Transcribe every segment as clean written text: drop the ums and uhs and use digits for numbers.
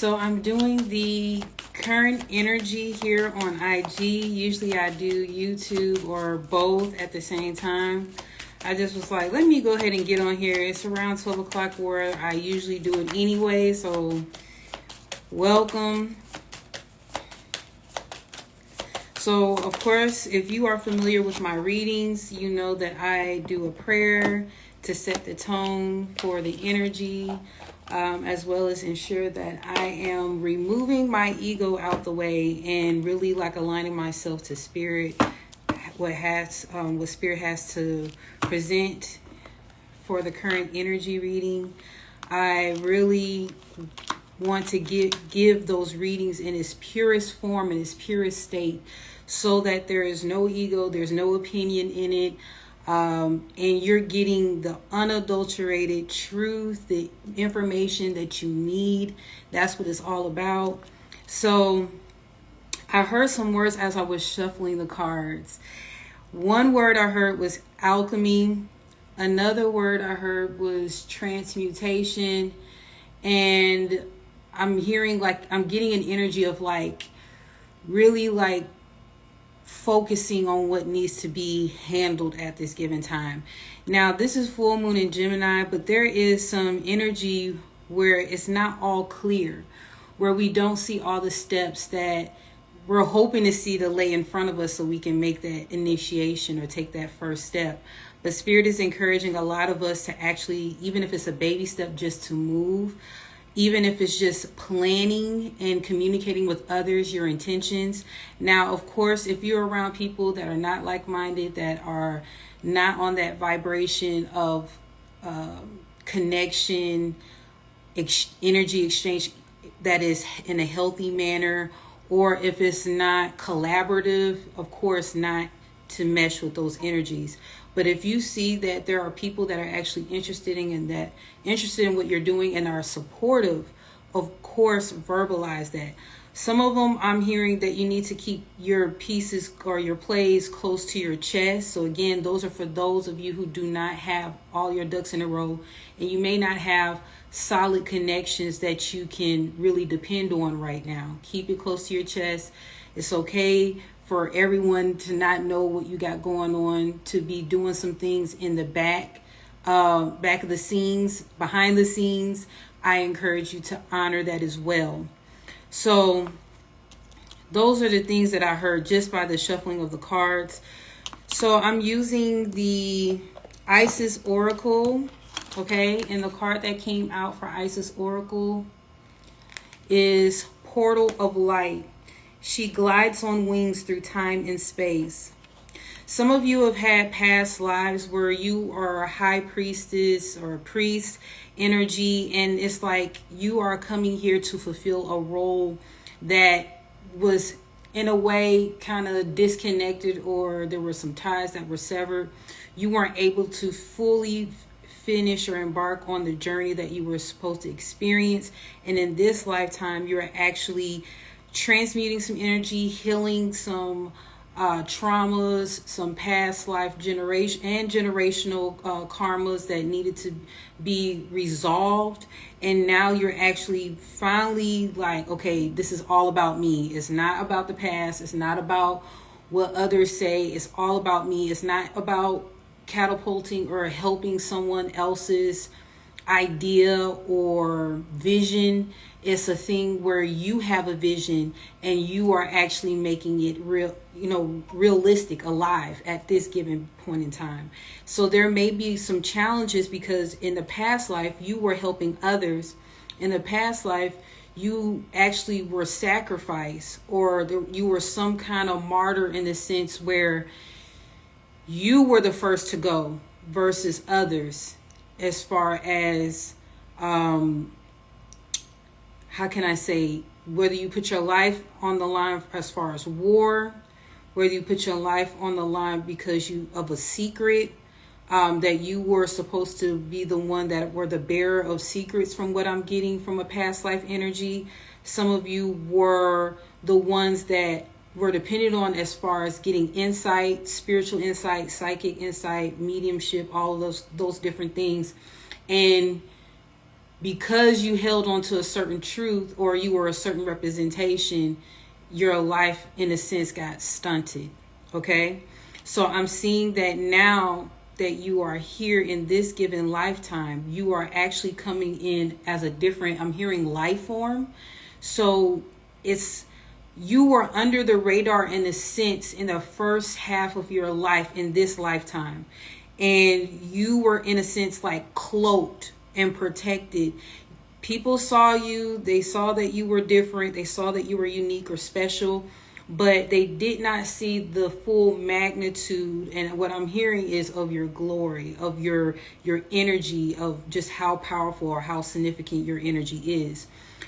So I'm doing the current energy here on IG. Usually I do YouTube or both at the same time. I just was like, let me go ahead and get on here. It's around 12 o'clock where I usually do it anyway. So welcome. So, of course, if you are familiar with my readings, you know that I do a prayer to set the tone for the energy, as well as ensure that I am removing my ego out the way and really like aligning myself to spirit, what spirit has to present for the current energy reading. I really want to give those readings in its purest form, in its purest state, so that there is no ego, there's no opinion in it, and you're getting the unadulterated truth, the information that you need. That's what it's all about. So I heard some words as I was shuffling the cards. One word I heard was alchemy. Another word I heard was transmutation. And I'm hearing I'm getting an energy of really focusing on what needs to be handled at this given time. Now, this is full moon in Gemini, but there is some energy where it's not all clear, where we don't see all the steps that we're hoping to see to lay in front of us so we can make that initiation or take that first step. But Spirit is encouraging a lot of us to actually, even if it's a baby step, just to move. Even if it's just planning and communicating with others your intentions. Now, of course, if you're around people that are not like-minded, that are not on that vibration of connection, energy exchange that is in a healthy manner, or if it's not collaborative, of course, not to mesh with those energies. But if you see that there are people that are actually interested in what you're doing and are supportive, of course, verbalize that. Some of them, I'm hearing that you need to keep your pieces or your plays close to your chest. So again, those are for those of you who do not have all your ducks in a row, and you may not have solid connections that you can really depend on right now. Keep it close to your chest. It's okay for everyone to not know what you got going on, to be doing some things in the back of the scenes, behind the scenes. I encourage you to honor that as well. So those are the things that I heard just by the shuffling of the cards. So I'm using the Isis Oracle, okay? And the card that came out for Isis Oracle is Portal of Light. She glides on wings through time and space. Some of you have had past lives where you are a high priestess or a priest energy, and it's like you are coming here to fulfill a role that was in a way kind of disconnected, or there were some ties that were severed. You weren't able to fully finish or embark on the journey that you were supposed to experience. And in this lifetime, you're actually transmuting some energy, healing some traumas, some past life generational karmas that needed to be resolved. And now you're actually finally like, okay, this is all about me. It's not about the past. It's not about what others say. It's all about me. It's not about catapulting or helping someone else's idea or vision. It's a thing where you have a vision and you are actually making it real, realistic, alive at this given point in time. So there may be some challenges because in the past life, you were helping others. In the past life, you actually were sacrificed, or you were some kind of martyr in the sense where you were the first to go versus others, as far as how can I say, whether you put your life on the line as far as war, whether you put your life on the line because of a secret, that you were supposed to be the one that were the bearer of secrets from what I'm getting from a past life energy. Some of you were the ones that were dependent on as far as getting insight, spiritual insight, psychic insight, mediumship, all of those different things. And because you held on to a certain truth or you were a certain representation, your life in a sense got stunted. Okay, so I'm seeing that now that you are here in this given lifetime, you are actually coming in as a different, I'm hearing, life form. So it's, you were under the radar in a sense in the first half of your life in this lifetime, and you were in a sense like cloaked and protected. People saw you, they saw that you were different, they saw that you were unique or special, but they did not see the full magnitude. And what I'm hearing is of your glory, of your energy, of just how powerful or how significant your energy is.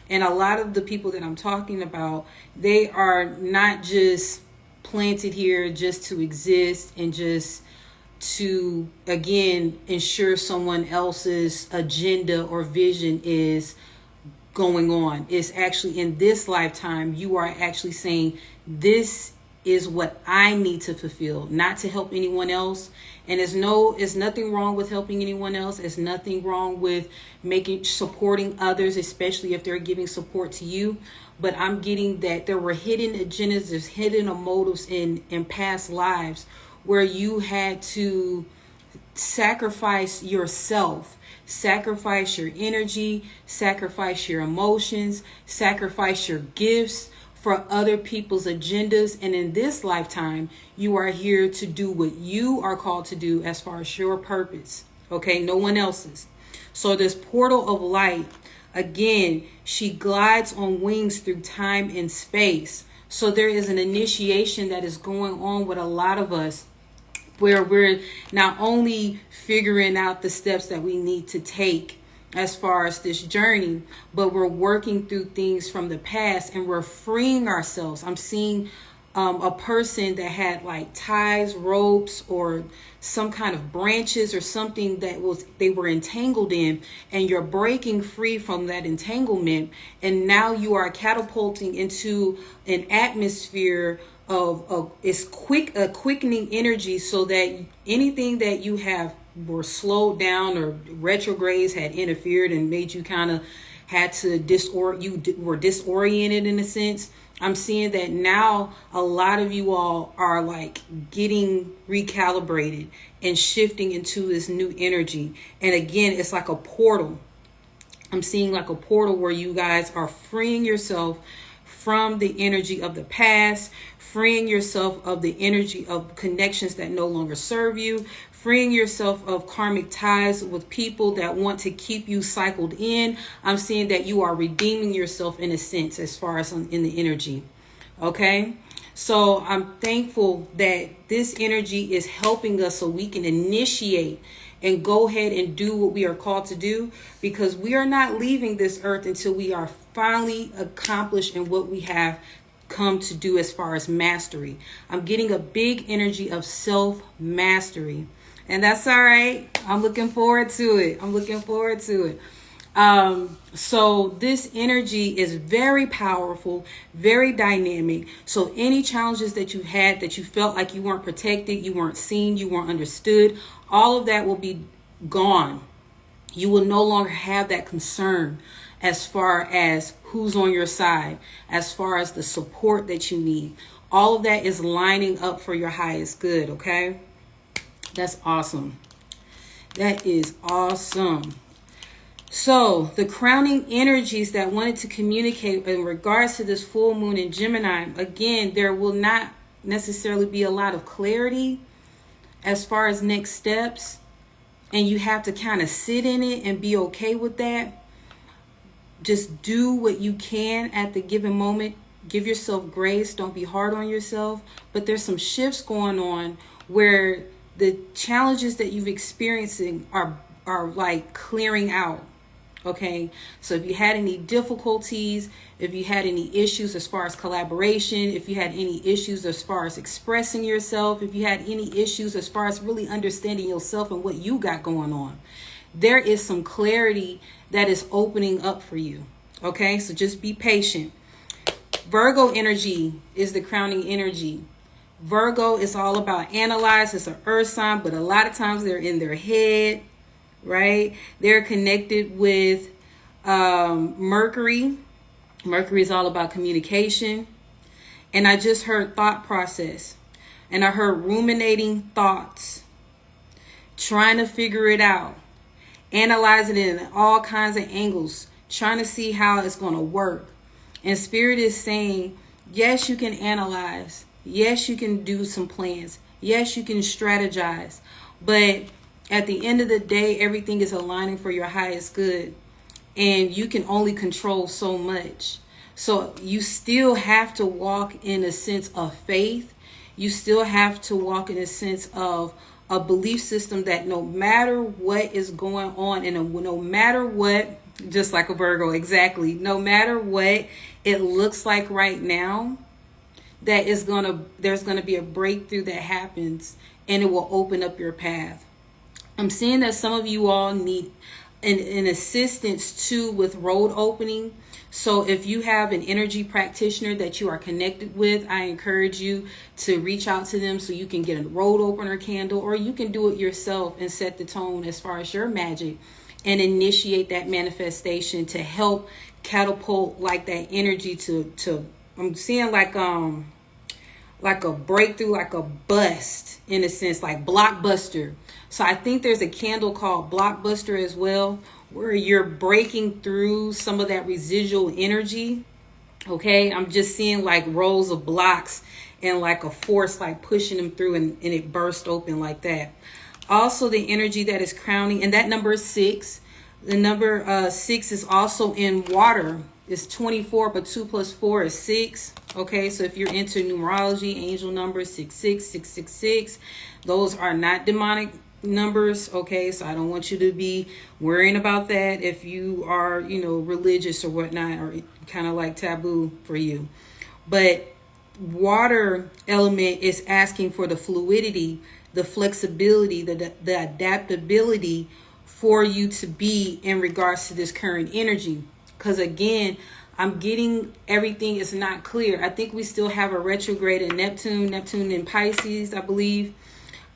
And a lot of the people that I'm talking about, they are not just planted here just to exist and just to, again, ensure someone else's agenda or vision is going on. It's actually in this lifetime, you are actually saying, this is what I need to fulfill, not to help anyone else. And it's nothing wrong with helping anyone else. It's nothing wrong with supporting others, especially if they're giving support to you. But I'm getting that there were hidden agendas, there's hidden motives in past lives where you had to sacrifice yourself, sacrifice your energy, sacrifice your emotions, sacrifice your gifts for other people's agendas. And in this lifetime, you are here to do what you are called to do as far as your purpose. Okay, no one else's. So this portal of light, again, she glides on wings through time and space. So there is an initiation that is going on with a lot of us, where we're not only figuring out the steps that we need to take as far as this journey, but we're working through things from the past and we're freeing ourselves. I'm seeing a person that had like ties, ropes, or some kind of branches or something that they were entangled in, and you're breaking free from that entanglement, and now you are catapulting into an atmosphere of a quickening energy, so that anything that you have were slowed down or retrogrades had interfered and made you kind of had to were disoriented in a sense. I'm seeing that now a lot of you all are like getting recalibrated and shifting into this new energy. And again, it's like a portal. I'm seeing like a portal where you guys are freeing yourself from the energy of the past, freeing yourself of the energy of connections that no longer serve you, freeing yourself of karmic ties with people that want to keep you cycled in. I'm seeing that you are redeeming yourself in a sense as far as in the energy. Okay? So I'm thankful that this energy is helping us so we can initiate and go ahead and do what we are called to do, because we are not leaving this earth until we are finally accomplished in what we have come to do as far as mastery. I'm getting a big energy of self-mastery, and that's all right. I'm looking forward to it. So this energy is very powerful, very dynamic. So any challenges that you had, that you felt like you weren't protected, you weren't seen, you weren't understood, all of that will be gone. You will no longer have that concern as far as who's on your side, as far as the support that you need. All of that is lining up for your highest good, okay? That's awesome. That is awesome. So the crowning energies that wanted to communicate in regards to this full moon in Gemini, again, there will not necessarily be a lot of clarity as far as next steps. And you have to kind of sit in it and be okay with that. Just do what you can at the given moment. Give yourself grace. Don't be hard on yourself. But there's some shifts going on where the challenges that you've experiencing are like clearing out. Okay, so if you had any difficulties, if you had any issues as far as collaboration, if you had any issues as far as expressing yourself, if you had any issues as far as really understanding yourself and what you got going on, there is some clarity that is opening up for you. Okay, so just be patient. Virgo energy is the crowning energy. Virgo is all about analyze. It's an earth sign, but a lot of times they're in their head. Right? They're connected with Mercury. Mercury is all about communication. And I just heard thought process. And I heard ruminating thoughts. Trying to figure it out. Analyzing it in all kinds of angles. Trying to see how it's going to work. And Spirit is saying, yes, you can analyze. Yes, you can do some plans. Yes, you can strategize. But at the end of the day, everything is aligning for your highest good. And you can only control so much. So you still have to walk in a sense of faith. You still have to walk in a sense of a belief system that no matter what is going on, and no matter what, just like a Virgo, exactly, no matter what it looks like right now, there's gonna be a breakthrough that happens, and it will open up your path. I'm seeing that some of you all need an assistance too with road opening. So if you have an energy practitioner that you are connected with, I encourage you to reach out to them so you can get a road opener candle, or you can do it yourself and set the tone as far as your magic and initiate that manifestation to help catapult like that energy to I'm seeing like a breakthrough, like a bust in a sense, like blockbuster. So I think there's a candle called blockbuster as well, where you're breaking through some of that residual energy. Okay, I'm just seeing like rows of blocks and like a force like pushing them through, and it burst open like that. Also, the energy that is crowning, and that number is 6. The number 6 is also in water. It's 24, but 2 plus 4 is 6. Okay, so if you're into numerology, angel numbers 66, 666, those are not demonic numbers. Okay, so I don't want you to be worrying about that if you are, religious or whatnot, or kind of like taboo for you. But water element is asking for the fluidity, the flexibility, the adaptability for you to be in regards to this current energy. Because again, I'm getting everything is not clear. I think we still have a retrograde in Neptune in Pisces, I believe.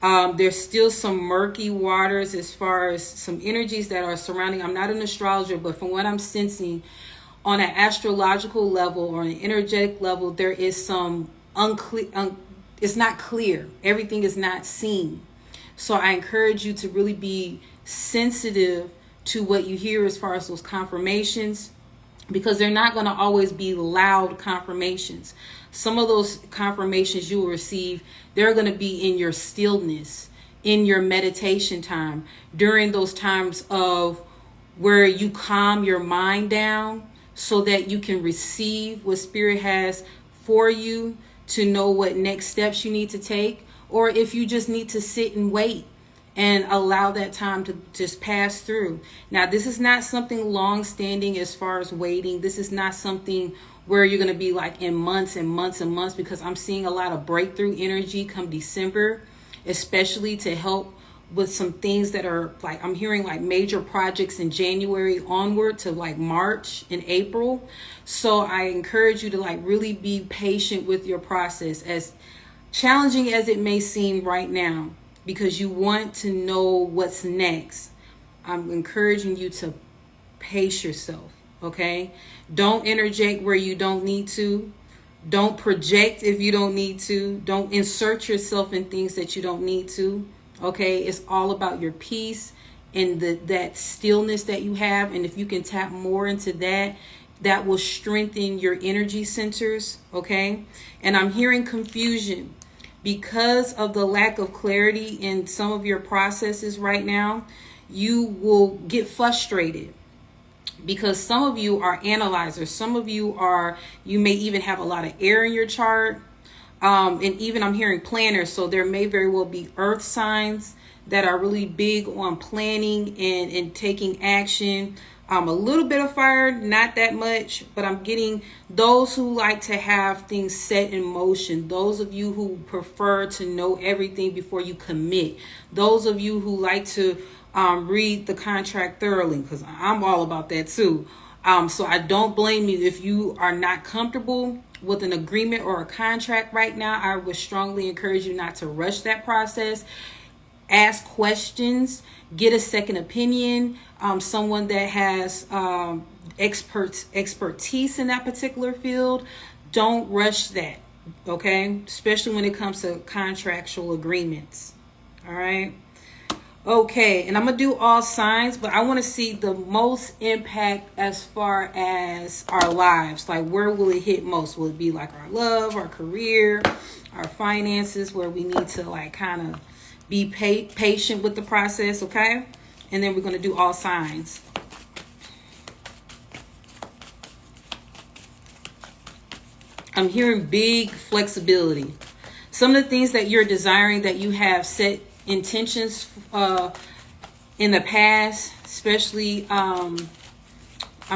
There's still some murky waters as far as some energies that are surrounding. I'm not an astrologer, but from what I'm sensing on an astrological level or an energetic level, there is some unclear, it's not clear. Everything is not seen. So I encourage you to really be sensitive to what you hear as far as those confirmations, because they're not going to always be loud confirmations. Some of those confirmations you will receive, they're going to be in your stillness, in your meditation time, during those times of where you calm your mind down so that you can receive what Spirit has for you, to know what next steps you need to take, or if you just need to sit and wait and allow that time to just pass through. Now, this is not something long-standing as far as waiting. This is not something where you're going to be like in months and months and months, because I'm seeing a lot of breakthrough energy come December, especially to help with some things that are like, I'm hearing like major projects in January onward to like March and April. So I encourage you to like really be patient with your process, as challenging as it may seem right now, because you want to know what's next. I'm encouraging you to pace yourself, okay? Don't interject where you don't need to. Don't project if you don't need to. Don't insert yourself in things that you don't need to, okay? It's all about your peace and that stillness that you have. And if you can tap more into that, that will strengthen your energy centers, okay? And I'm hearing confusion. Because of the lack of clarity in some of your processes right now, you will get frustrated, because some of you are analyzers. Some of you may even have a lot of air in your chart. And even I'm hearing planners. So there may very well be earth signs that are really big on planning and taking action. A little bit of fire, not that much, but I'm getting those who like to have things set in motion. Those of you who prefer to know everything before you commit. Those of you who like to read the contract thoroughly, because I'm all about that too. So I don't blame you if you are not comfortable with an agreement or a contract right now. I would strongly encourage you not to rush that process. Ask questions, get a second opinion, someone that has expertise in that particular field, don't rush that, okay? Especially when it comes to contractual agreements. All right. Okay, and I'm going to do all signs, but I want to see the most impact as far as our lives. Like, where will it hit most? Will it be like our love, our career, our finances, where we need to like kind of be patient with the process, okay? And then we're going to do all signs. I'm hearing big flexibility. Some of the things that you're desiring, that you have set intentions in the past, especially I'm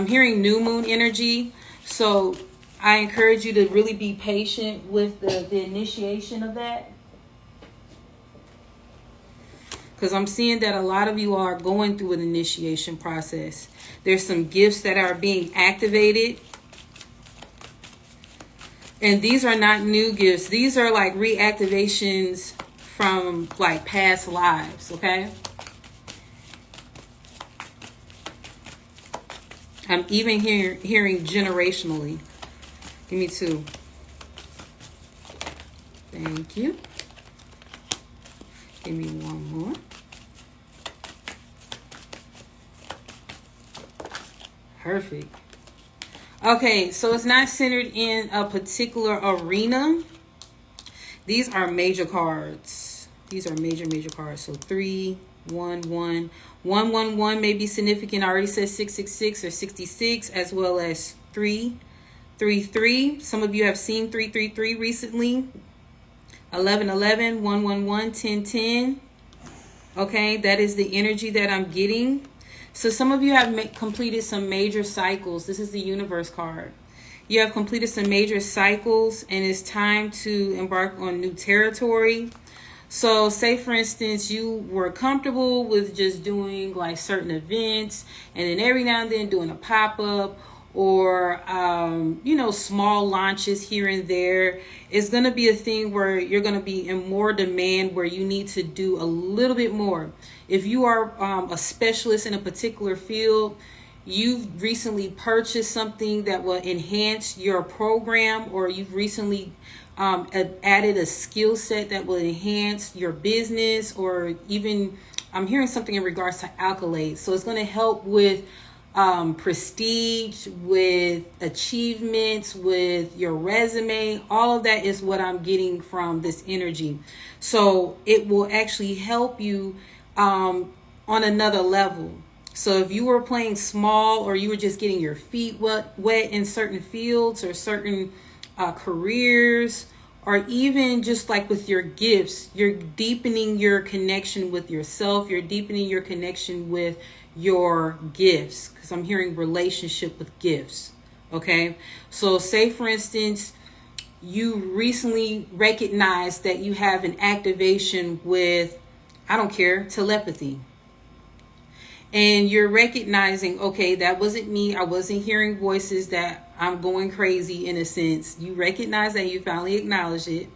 hearing new moon energy. So I encourage you to really be patient with the initiation of that. Because I'm seeing that a lot of you are going through an initiation process. There's some gifts that are being activated. And these are not new gifts. These are like reactivations from like past lives, okay? I'm even hearing generationally. Give me 2. Thank you. Give me 1 more. Perfect. Okay, so it's not centered in a particular arena. These are major cards. These are major cards. So 3, 1, 1. 111 may be significant. I already said 666 or 66, as well as 333. Some of you have seen 333 recently. 1111, 111, 1010. Okay, that is the energy that I'm getting. So some of you have completed some major cycles. This is the universe card. You have completed some major cycles, and it's time to embark on new territory. So say, for instance, you were comfortable with just doing like certain events, and then every now and then doing a pop-up, or small launches here and there. It's going to be a thing where you're going to be in more demand, where you need to do a little bit more. If you are a specialist in a particular field, you've recently purchased something that will enhance your program, or you've recently added a skill set that will enhance your business, or even I'm hearing something in regards to accolades. So it's going to help with prestige, with achievements, with your resume. All of that is what I'm getting from this energy. So it will actually help you on another level. So if you were playing small, or you were just getting your feet wet in certain fields or certain careers, or even just like with your gifts, you're deepening your connection with yourself. You're deepening your connection with your gifts, because I'm hearing relationship with gifts. Okay, so say, for instance, you recently recognized that you have an activation with, I don't care, telepathy. And you're recognizing, okay, that wasn't me. I wasn't hearing voices, that I'm going crazy in a sense. You recognize that, you finally acknowledge it.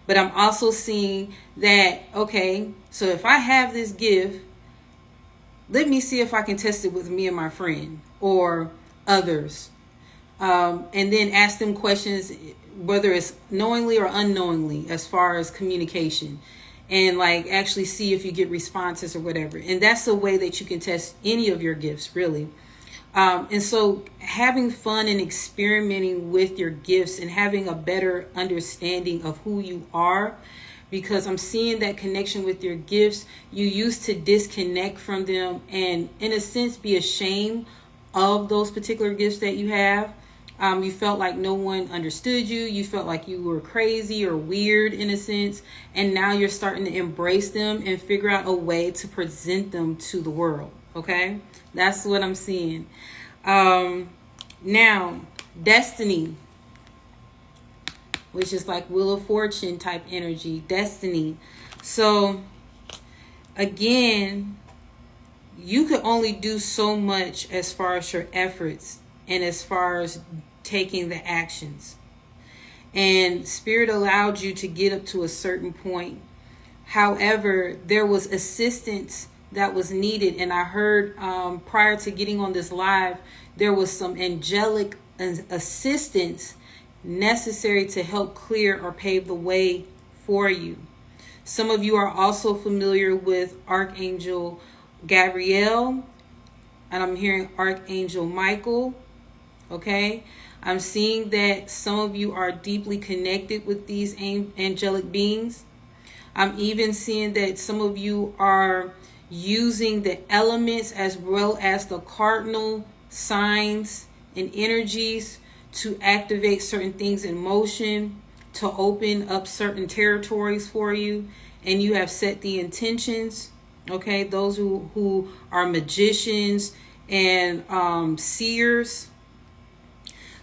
But I'm also seeing that, okay, so if I have this gift, let me see if I can test it with me and my friend or others. And then ask them questions, whether it's knowingly or unknowingly, as far as communication. And like actually see if you get responses or whatever. And that's the way that you can test any of your gifts, really. And so having fun and experimenting with your gifts and having a better understanding of who you are, because I'm seeing that connection with your gifts. You used to disconnect from them and, in a sense, be ashamed of those particular gifts that you have. You felt like no one understood you. You felt like you were crazy or weird in a sense. And now you're starting to embrace them and figure out a way to present them to the world. Okay? That's what I'm seeing. Now, destiny, which is like Wheel of Fortune type energy. Destiny. So, again, you could only do so much as far as your efforts and as far as taking the actions. And Spirit allowed you to get up to a certain point. However, there was assistance that was needed. And I heard prior to getting on this live, there was some angelic assistance necessary to help clear or pave the way for you. Some of you are also familiar with Archangel Gabriel, and I'm hearing Archangel Michael. Okay, I'm seeing that some of you are deeply connected with these angelic beings. I'm even seeing that some of you are using the elements as well as the cardinal signs and energies to activate certain things in motion, to open up certain territories for you, and you have set the intentions. Okay, those who are magicians and seers.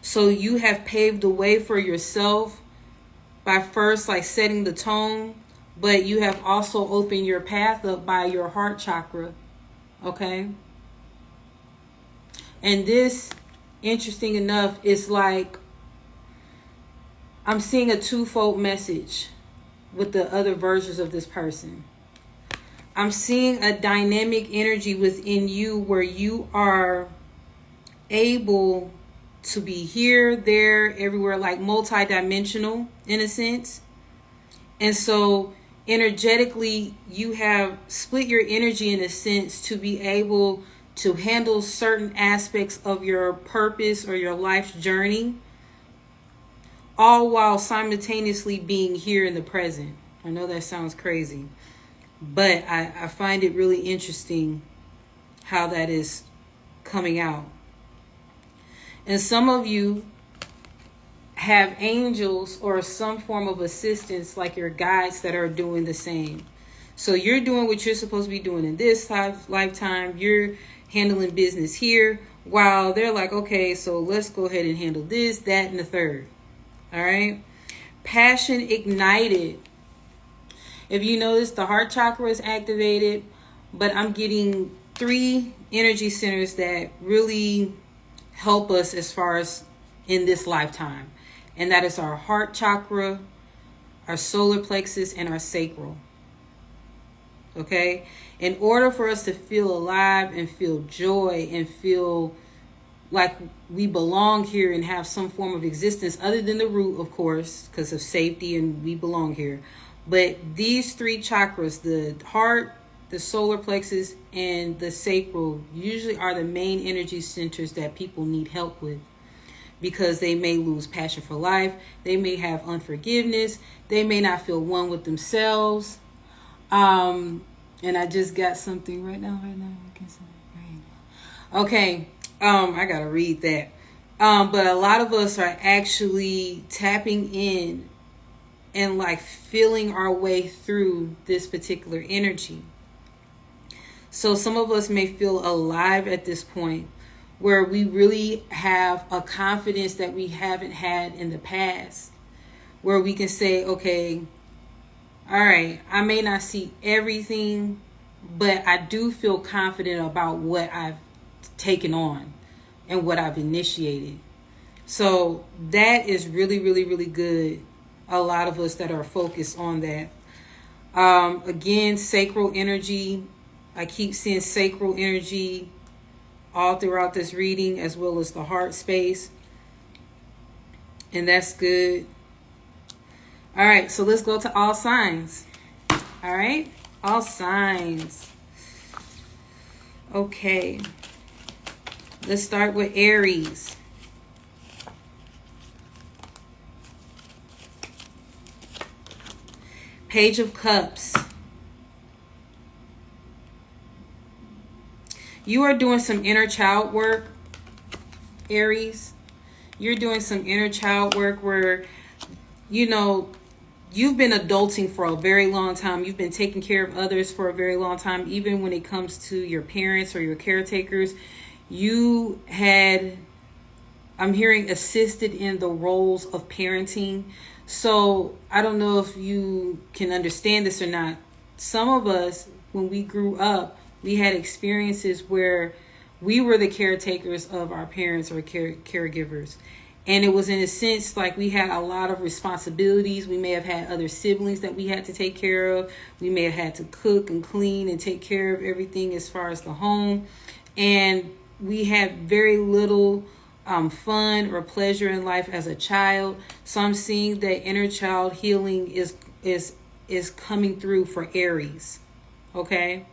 So you have paved the way for yourself by first setting the tone, but you have also opened your path up by your heart chakra. Okay. And this, interesting enough, is I'm seeing a twofold message with the other versions of this person. I'm seeing a dynamic energy within you where you are able to be here, there, everywhere, multidimensional in a sense. And so energetically, you have split your energy in a sense to be able to handle certain aspects of your purpose or your life's journey, all while simultaneously being here in the present. I know that sounds crazy, but I find it really interesting how that is coming out. And some of you have angels or some form of assistance, like your guides, that are doing the same. So you're doing what you're supposed to be doing in this lifetime. You're handling business here, while they're like, okay, so let's go ahead and handle this, that, and the third. All right. Passion ignited. If you notice, the heart chakra is activated, but I'm getting 3 energy centers that really help us as far as in this lifetime. And that is our heart chakra, our solar plexus, and our sacral. Okay? In order for us to feel alive and feel joy and feel like we belong here and have some form of existence other than the root, of course, because of safety and we belong here. But these 3 chakras, the heart, the solar plexus, and the sacral, usually are the main energy centers that people need help with, because they may lose passion for life. They may have unforgiveness. They may not feel one with themselves. And I just got something right now. Okay. I got to read that. But a lot of us are actually tapping in and feeling our way through this particular energy. So some of us may feel alive at this point, where we really have a confidence that we haven't had in the past, where we can say, okay, all right, I may not see everything, but I do feel confident about what I've taken on and what I've initiated. So that is really, really, really good. A lot of us that are focused on that. Again, sacral energy. I keep seeing sacral energy all throughout this reading, as well as the heart space. And that's good. All right, so let's go to all signs. All right, all signs. Okay. Let's start with Aries. Page of Cups. You are doing some inner child work, Aries. You're doing some inner child work where, you've been adulting for a very long time. You've been taking care of others for a very long time. Even when it comes to your parents or your caretakers, you had, I'm hearing, assisted in the roles of parenting. So I don't know if you can understand this or not. Some of us, when we grew up, we had experiences where we were the caretakers of our parents or caregivers. And it was in a sense like we had a lot of responsibilities. We may have had other siblings that we had to take care of. We may have had to cook and clean and take care of everything as far as the home. And we had very little fun or pleasure in life as a child. So I'm seeing that inner child healing is coming through for Aries. Okay.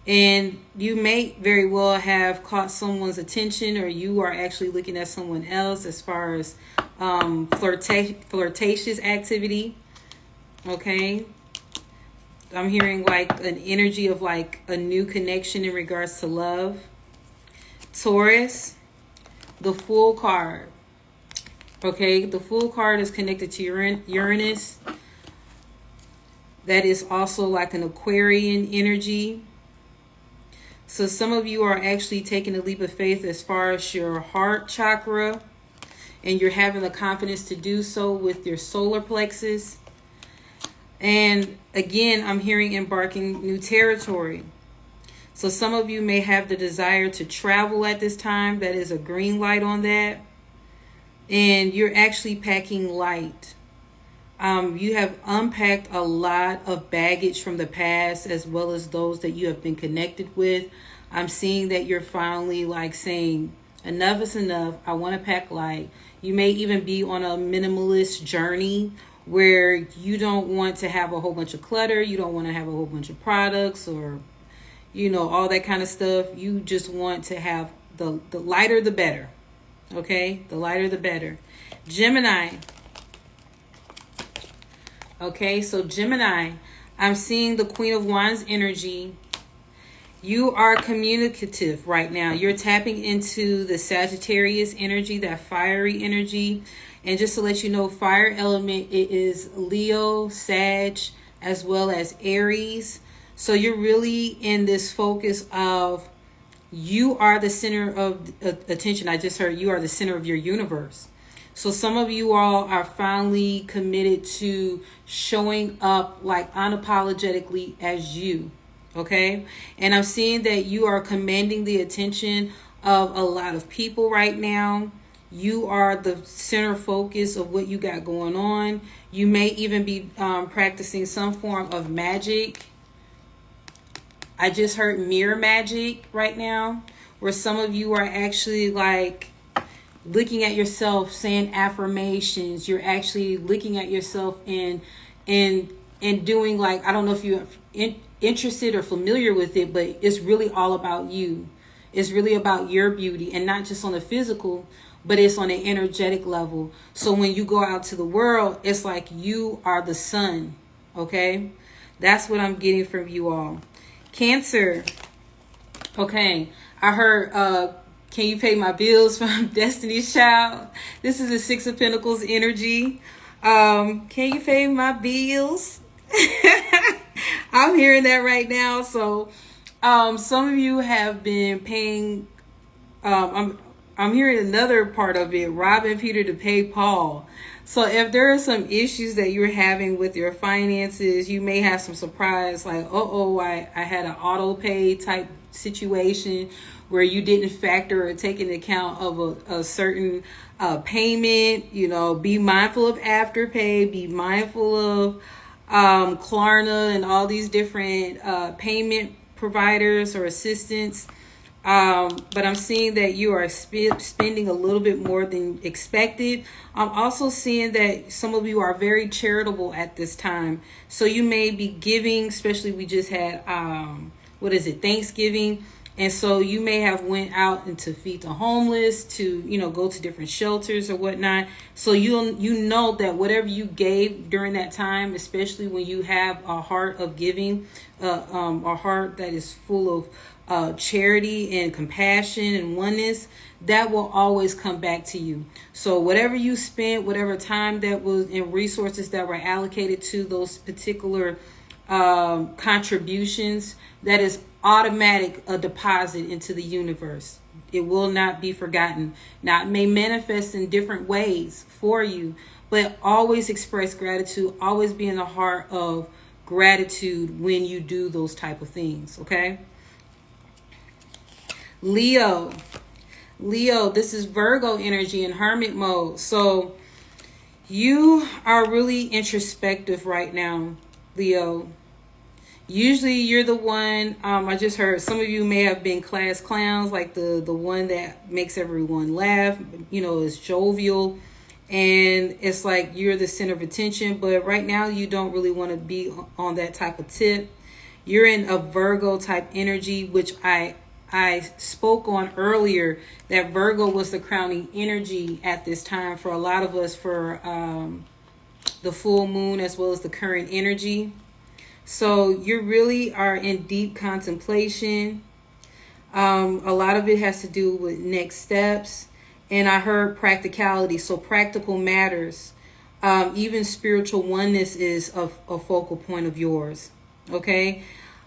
And you may very well have caught someone's attention, or you are actually looking at someone else as far as flirtatious activity. Okay. I'm hearing like an energy of like a new connection in regards to love. Taurus, the Fool card. Okay, the Fool card is connected to Uranus. That is also like an Aquarian energy. So some of you are actually taking a leap of faith as far as your heart chakra, and you're having the confidence to do so with your solar plexus. And again, I'm hearing embarking new territory. So some of you may have the desire to travel at this time. That is a green light on that. And you're actually packing light. You have unpacked a lot of baggage from the past, as well as those that you have been connected with. I'm seeing that you're finally like saying, enough is enough. I want to pack light. You may even be on a minimalist journey where you don't want to have a whole bunch of clutter. You don't want to have a whole bunch of products or, you know, all that kind of stuff. You just want to have the lighter, the better. Okay. The lighter, the better. Gemini. Okay, so Gemini, I'm seeing the Queen of Wands energy. You are communicative right now. You're tapping into the Sagittarius energy, that fiery energy. And just to let you know, fire element, it is Leo, Sag, as well as Aries. So you're really in this focus of you are the center of attention. I just heard you are the center of your universe. So some of you all are finally committed to showing up like unapologetically as you. Okay. And I'm seeing that you are commanding the attention of a lot of people right now. You are the center focus of what you got going on. You may even be practicing some form of magic. I just heard mirror magic right now, where some of you are actually like looking at yourself, saying affirmations. You're actually looking at yourself and doing like, I don't know if you're interested or familiar with it, but it's really all about you. It's really about your beauty, and not just on the physical, but it's on an energetic level. So when you go out to the world, it's like you are the sun. Okay. That's what I'm getting from you all. Cancer. Okay. I heard, can you pay my bills from Destiny's Child? This is the Six of Pentacles energy. Can you pay my bills? I'm hearing that right now. So some of you have been paying. I'm hearing another part of it, robbing Peter to pay Paul. So if there are some issues that you're having with your finances, you may have some surprise like, I had an auto pay type situation where you didn't factor or take into account of a certain payment. You know, be mindful of Afterpay, be mindful of Klarna and all these different payment providers or assistants. But I'm seeing that you are spending a little bit more than expected. I'm also seeing that some of you are very charitable at this time. So you may be giving, especially we just had, Thanksgiving. And so you may have went out and to feed the homeless, to, go to different shelters or whatnot. So you know that whatever you gave during that time, especially when you have a heart of giving, a heart that is full of charity and compassion and oneness, that will always come back to you. So whatever you spent, whatever time that was and resources that were allocated to those particular contributions, that is automatic, a deposit into the universe. It will not be forgotten. Now, it may manifest in different ways for you, but always express gratitude. Always be in the heart of gratitude when you do those type of things. Okay. Leo, this is Virgo energy in hermit mode. So you are really introspective right now, Leo. Usually you're the one, I just heard some of you may have been class clowns, like the one that makes everyone laugh, is jovial. And it's like you're the center of attention. But right now you don't really want to be on that type of tip. You're in a Virgo type energy, which I spoke on earlier, that Virgo was the crowning energy at this time for a lot of us for the full moon as well as the current energy. So you really are in deep contemplation. A lot of it has to do with next steps. And I heard practicality. So practical matters. Even spiritual oneness is a focal point of yours. Okay?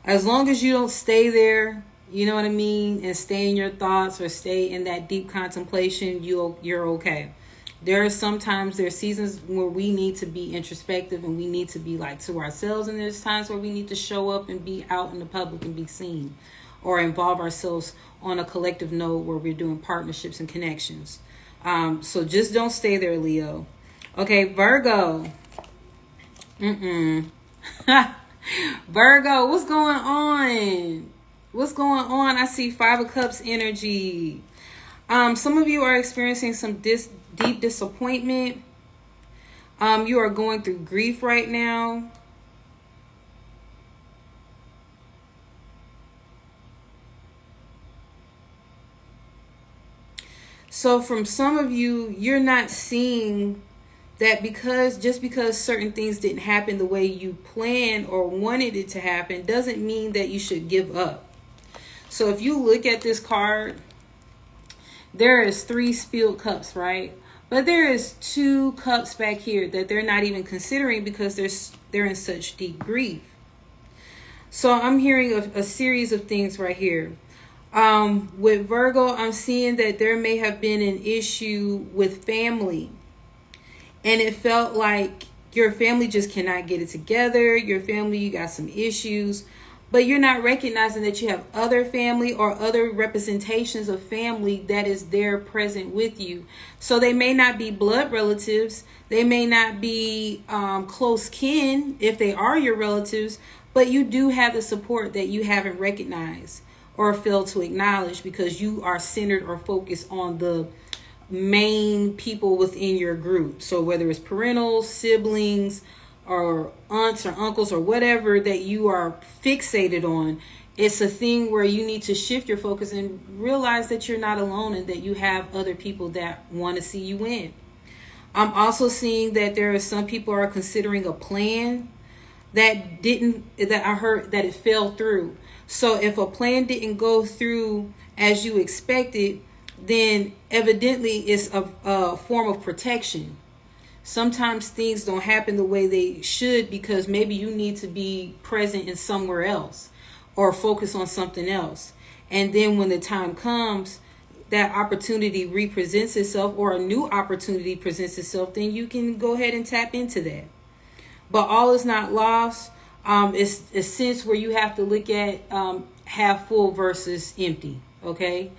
As long as you don't stay there, you know what I mean, and stay in your thoughts or stay in that deep contemplation, you're okay. There's seasons where we need to be introspective and we need to be like to ourselves, and there's times where we need to show up and be out in the public and be seen, or involve ourselves on a collective note where we're doing partnerships and connections. So just don't stay there, Leo. Okay, Virgo. Virgo, what's going on? What's going on? I see 5 of Cups energy. Some of you are experiencing some deep disappointment. You are going through grief right now. So from some of you, you're not seeing that just because certain things didn't happen the way you planned or wanted it to happen doesn't mean that you should give up. So if you look at this card, there is 3 spilled cups, right? But there is 2 cups back here that they're not even considering because they're in such deep grief. So I'm hearing a series of things right here. With Virgo, I'm seeing that there may have been an issue with family. And it felt like your family just cannot get it together. Your family, you got some issues. But you're not recognizing that you have other family or other representations of family that is there present with you. So they may not be blood relatives. They may not be close kin if they are your relatives. But you do have the support that you haven't recognized or failed to acknowledge because you are centered or focused on the main people within your group. So whether it's parentals, siblings, or aunts or uncles or whatever that you are fixated on, it's a thing where you need to shift your focus and realize that you're not alone and that you have other people that want to see you win. I'm also seeing that there are some people are considering a plan that I heard that it fell through. So if a plan didn't go through as you expected, then evidently it's a form of protection. Sometimes things don't happen the way they should because maybe you need to be present in somewhere else or focus on something else. And then when the time comes, that opportunity represents itself or a new opportunity presents itself, then you can go ahead and tap into that. But all is not lost. It's a sense where you have to look at half full versus empty. Okay.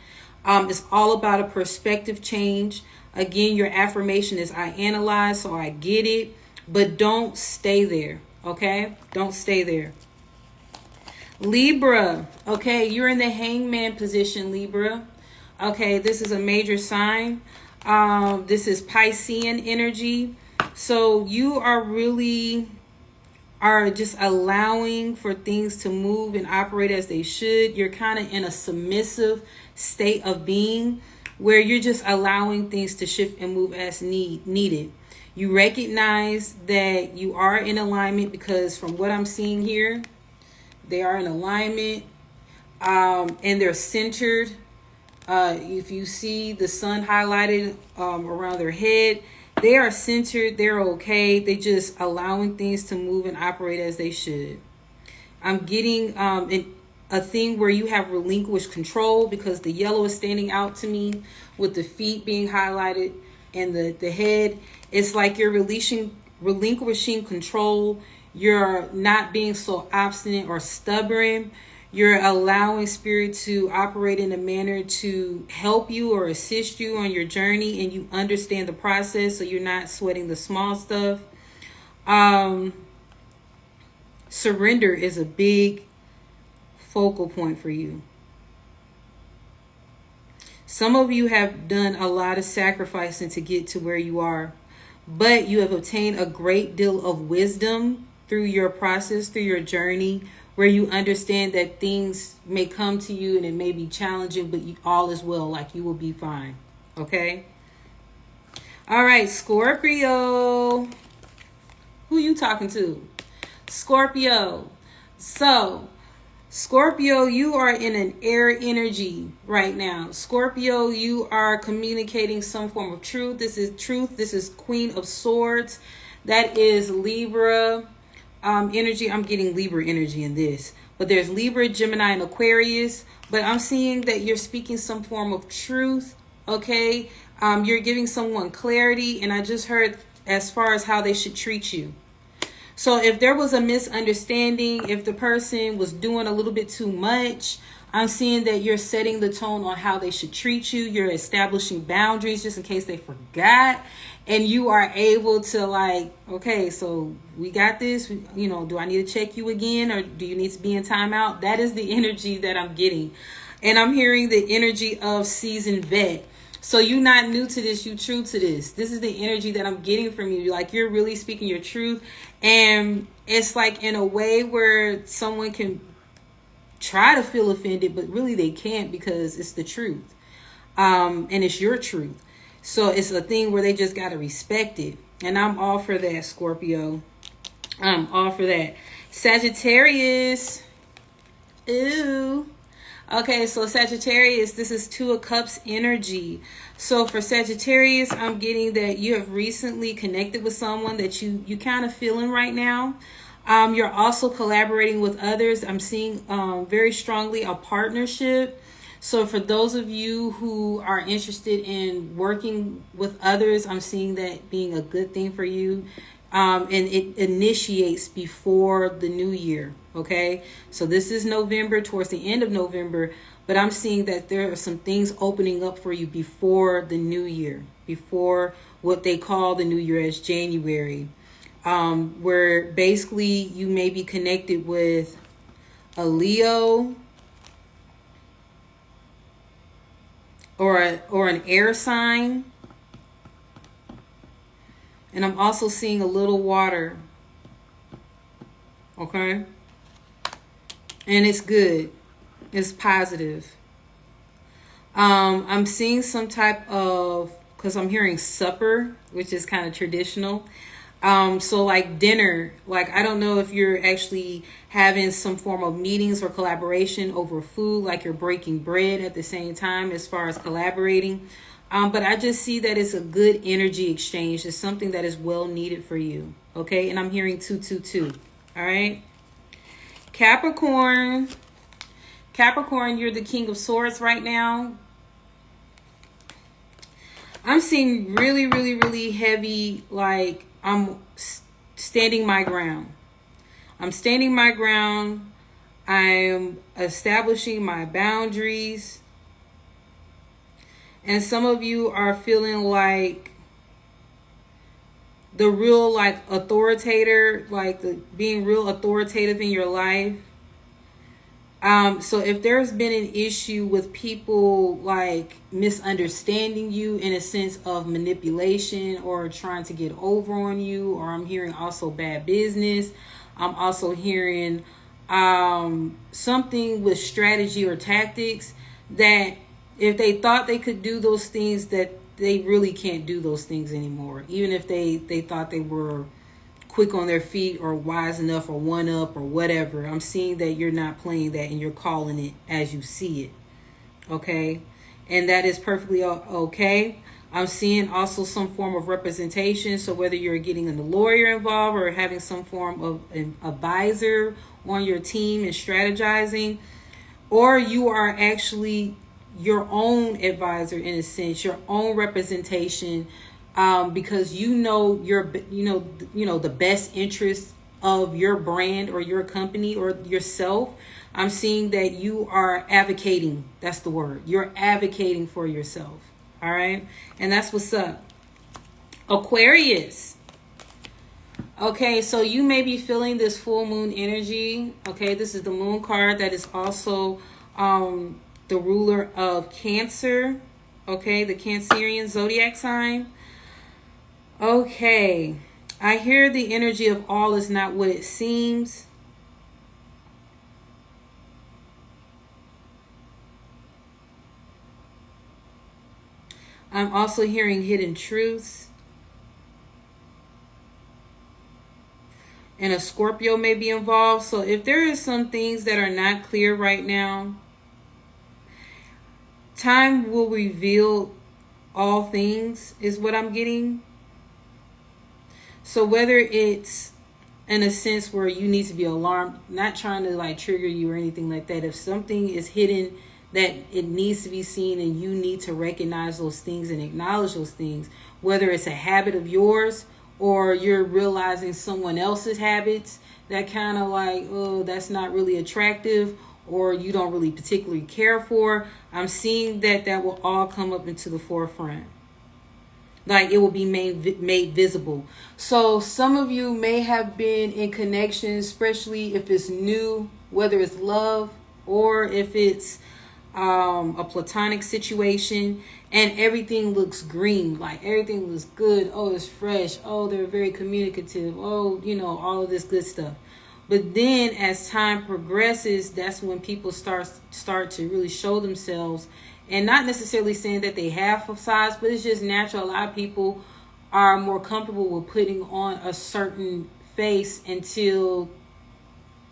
It's all about a perspective change. Again, your affirmation is I analyze, so I get it, but don't stay there. Okay. Don't stay there. Libra. Okay. You're in the hangman position, Libra. Okay. This is a major sign. This is Piscean energy. So you are just allowing for things to move and operate as they should. You're kind of in a submissive state of being where you're just allowing things to shift and move as needed. You recognize that you are in alignment because from what I'm seeing here, they are in alignment and they're centered. If you see the sun highlighted around their head, they are centered. They're okay. They just allowing things to move and operate as they should. I'm getting a thing where you have relinquished control because the yellow is standing out to me with the feet being highlighted and the head. It's like you're relinquishing control. You're not being so obstinate or stubborn. You're allowing spirit to operate in a manner to help you or assist you on your journey, and you understand the process, so you're not sweating the small stuff. Surrender is a big focal point for you. Some of you have done a lot of sacrificing to get to where you are, but you have obtained a great deal of wisdom through your process, through your journey, where you understand that things may come to you and it may be challenging, but all is well, like you will be fine. Okay? All right, Scorpio. Who you talking to? Scorpio. So, Scorpio, you are in an air energy right now. Scorpio, you are communicating some form of truth. This is truth. This is Queen of Swords. That is Libra energy. I'm getting Libra energy in this. But there's Libra, Gemini, and Aquarius. But I'm seeing that you're speaking some form of truth. Okay? You're giving someone clarity. And I just heard as far as how they should treat you. So if there was a misunderstanding, if the person was doing a little bit too much, I'm seeing that you're setting the tone on how they should treat you. You're establishing boundaries just in case they forgot. And you are able to like, okay, so we got this. You know, do I need to check you again? Or do you need to be in timeout? That is the energy that I'm getting. And I'm hearing the energy of seasoned vet. So you're not new to this, you true to this. This is the energy that I'm getting from you. Like you're really speaking your truth. And it's like in a way where someone can try to feel offended, but really they can't because it's the truth. And it's your truth. So it's a thing where they just got to respect it. And I'm all for that, Scorpio. I'm all for that. Sagittarius. Ooh. Okay, so Sagittarius, this is Two of Cups energy. So for Sagittarius, I'm getting that you have recently connected with someone that you kind of feeling right now. You're also collaborating with others. I'm seeing very strongly a partnership. So for those of you who are interested in working with others, I'm seeing that being a good thing for you. And it initiates before the new year. Okay, so this is November, towards the end of November, but I'm seeing that there are some things opening up for you before the new year, before what they call the new year as January, where basically you may be connected with a Leo or an air sign. And I'm also seeing a little water. Okay? And it's good. It's positive. I'm seeing some type of, because I'm hearing supper, which is kind of traditional. So like dinner, like I don't know if you're actually having some form of meetings or collaboration over food, like you're breaking bread at the same time as far as collaborating. But I just see that it's a good energy exchange. It's something that is well needed for you. Okay. And I'm hearing 222. All right. Capricorn. Capricorn, you're the King of Swords right now. I'm seeing really, really, really heavy, like I'm standing my ground. I'm standing my ground. I'm establishing my boundaries. And some of you are feeling like the real like authoritator, like the being real authoritative in your life. So if there's been an issue with people like misunderstanding you in a sense of manipulation or trying to get over on you, or I'm hearing also bad business. I'm also hearing something with strategy or tactics that if they thought they could do those things, that they really can't do those things anymore. Even if they thought they were quick on their feet or wise enough or one up or whatever. I'm seeing that you're not playing that and you're calling it as you see it. Okay. And that is perfectly okay. I'm seeing also some form of representation. So whether you're getting a lawyer involved or having some form of an advisor on your team and strategizing, or you are actually your own advisor in a sense, your own representation, because you know the best interest of your brand or your company or yourself. I'm seeing that you are advocating. That's the word. You're advocating for yourself. All right. And that's what's up. Aquarius. Okay, so you may be feeling this full moon energy. Okay, this is the moon card that is also the ruler of Cancer. Okay, the Cancerian zodiac sign. Okay, I hear the energy of all is not what it seems. I'm also hearing hidden truths. And a Scorpio may be involved. So if there is some things that are not clear right now, time will reveal all things is what I'm getting. So whether it's in a sense where you need to be alarmed, not trying to like trigger you or anything like that. If something is hidden that it needs to be seen and you need to recognize those things and acknowledge those things, whether it's a habit of yours or you're realizing someone else's habits that kind of like, oh, that's not really attractive, or you don't really particularly care for, I'm seeing that that will all come up into the forefront. Like it will be made visible. So some of you may have been in connections, especially if it's new, whether it's love or if it's a platonic situation, and everything looks green, like everything looks good. Oh, it's fresh. Oh, they're very communicative. Oh, you know, all of this good stuff. But then as time progresses, that's when people start to really show themselves. And not necessarily saying that they have facades, but it's just natural. A lot of people are more comfortable with putting on a certain face until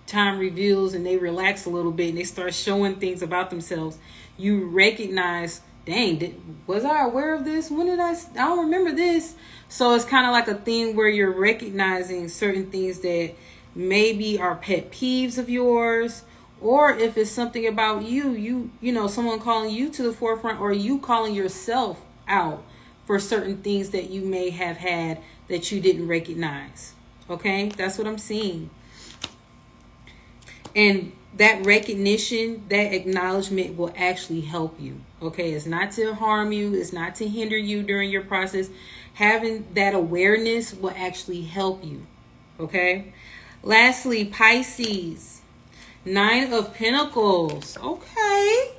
time reveals and they relax a little bit and they start showing things about themselves. You recognize, dang, was I aware of this? When did I don't remember this. So it's kind of like a thing where you're recognizing certain things that maybe are pet peeves of yours, or if it's something about you know, someone calling you to the forefront, or you calling yourself out for certain things that you may have had that you didn't recognize. Okay, that's what I'm seeing. And that recognition, that acknowledgement will actually help you. Okay, it's not to harm you, it's not to hinder you during your process. Having that awareness will actually help you. Okay, lastly, Pisces. 9 of Pentacles. Okay.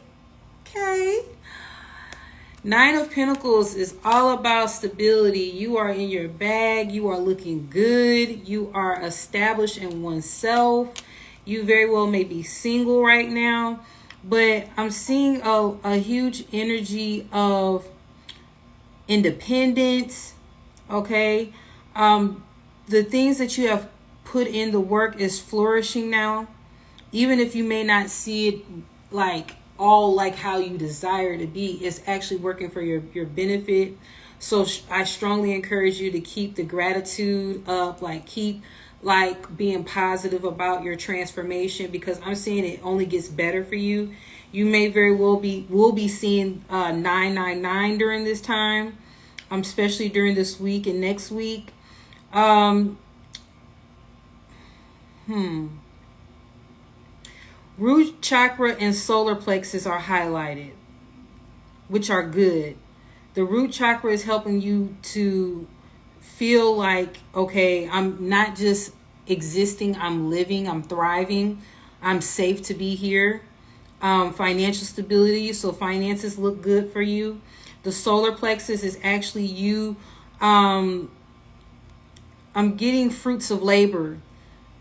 9 of Pentacles is all about stability. You are in your bag. You are looking good. You are established in oneself. You very well may be single right now. But I'm seeing a huge energy of independence. Okay. The things that you have put in the work is flourishing now. Even if you may not see it like all like how you desire to be, it's actually working for your benefit. So I strongly encourage you to keep the gratitude up, like keep like being positive about your transformation, because I'm seeing it only gets better for you. You may very well be seeing 999 during this time, especially during this week and next week. Root chakra and solar plexus are highlighted, which are good. The root chakra is helping you to feel like, okay, I'm not just existing, I'm living, I'm thriving, I'm safe to be here. Financial stability, so finances look good for you. The solar plexus is actually you. I'm getting fruits of labor.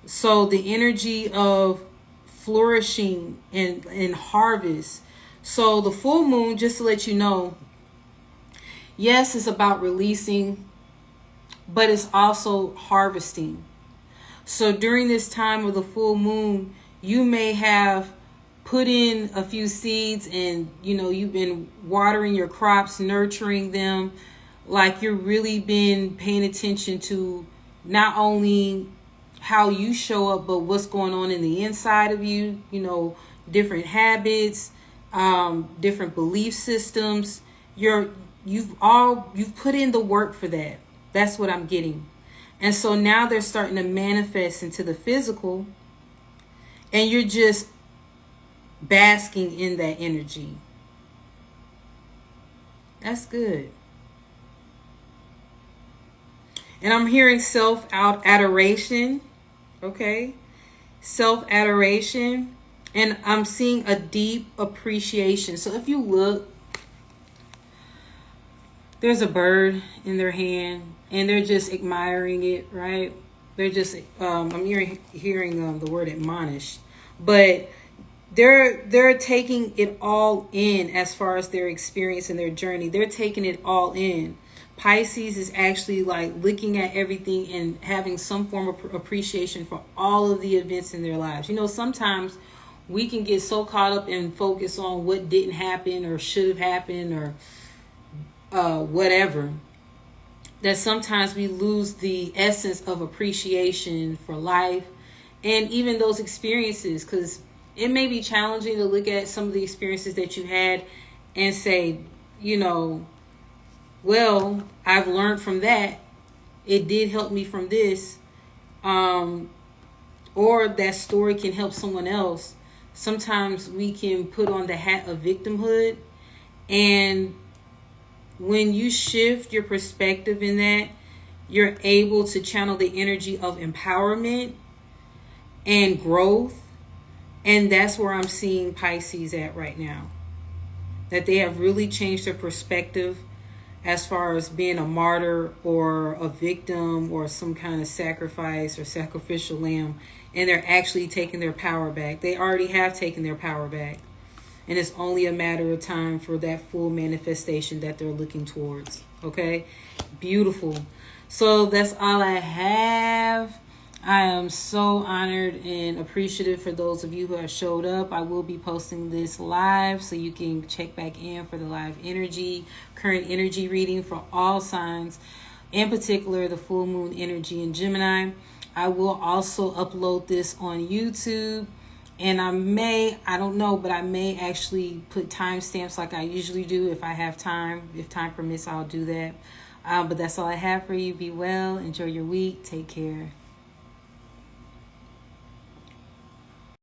So the energy of flourishing and harvest. So the full moon, just to let you know, yes, it's about releasing, but it's also harvesting. So during this time of the full moon, you may have put in a few seeds and, you know, you've been watering your crops, nurturing them, like you're really been paying attention to not only how you show up, but what's going on in the inside of you, you know, different habits, different belief systems. You've put in the work for that. That's what I'm getting. And so now they're starting to manifest into the physical, and you're just basking in that energy. That's good. And I'm hearing self-adoration. Okay. Self-adoration. And I'm seeing a deep appreciation. So if you look, there's a bird in their hand and they're just admiring it, right? They're just, I'm hearing the word admonish, but they're taking it all in as far as their experience and their journey. They're taking it all in. Pisces is actually like looking at everything and having some form of appreciation for all of the events in their lives. You know, sometimes we can get so caught up and focus on what didn't happen or should have happened or whatever, that sometimes we lose the essence of appreciation for life and even those experiences, because it may be challenging to look at some of the experiences that you had and say, you know, well, I've learned from that. It did help me from this. Or that story can help someone else. Sometimes we can put on the hat of victimhood, and when you shift your perspective in that, you're able to channel the energy of empowerment and growth. And that's where I'm seeing Pisces at right now. That they have really changed their perspective as far as being a martyr or a victim or some kind of sacrifice or sacrificial lamb. And they're actually taking their power back. They already have taken their power back. And it's only a matter of time for that full manifestation that they're looking towards. Okay? Beautiful. So that's all I have. I am so honored and appreciative for those of you who have showed up. I will be posting this live so you can check back in for the live energy, current energy reading for all signs, in particular the full moon energy in Gemini. I will also upload this on YouTube. And I don't know, but I may actually put timestamps like I usually do if I have time. If time permits, I'll do that. But that's all I have for you. Be well. Enjoy your week. Take care.